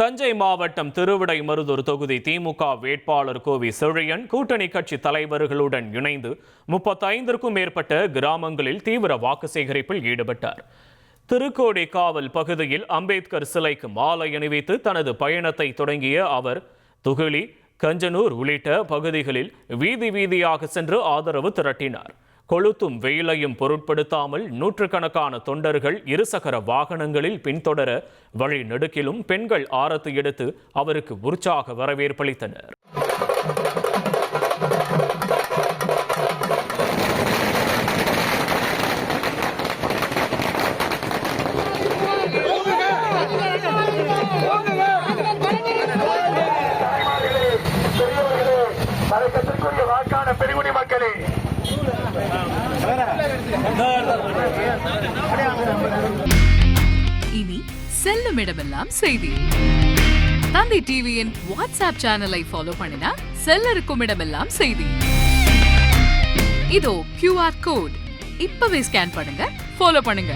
தஞ்சை மாவட்டம் திருவிடைமருதூர் தொகுதி திமுக வேட்பாளர் கோவி செழியன் கூட்டணி கட்சி தலைவர்களுடன் இணைந்து 35க்கும் மேற்பட்ட கிராமங்களில் தீவிர வாக்கு சேகரிப்பில் ஈடுபட்டார். திருக்கோடிக்காவல் பகுதியில் அம்பேத்கர் சிலைக்கு மாலை அணிவித்து தனது பயணத்தை தொடங்கிய அவர் துகிலி, கஞ்சனூர் உள்ளிட்ட பகுதிகளில் வீதி வீதியாக சென்று ஆதரவு திரட்டினார். கொளுத்தும் வெயிலையும் பொருட்படுத்தாமல் நூற்றுக்கணக்கான தொண்டர்கள் இருசக்கர வாகனங்களில் பின்தொடர வழி நெடுக்கிலும் பெண்கள் ஆரத்தி எடுத்து அவருக்கு உற்சாக வரவேற்பளித்தனர். இனி செல்லும் இடமெல்லாம் செய்தி. தந்தை டிவியின் வாட்ஸ்அப் சேனலை ஃபாலோ பண்ணினா செல்லருக்கும் இடமெல்லாம் செய்தி. இதோ QR கோட் இப்பவே ஸ்கேன் பண்ணுங்க, ஃபாலோ பண்ணுங்க.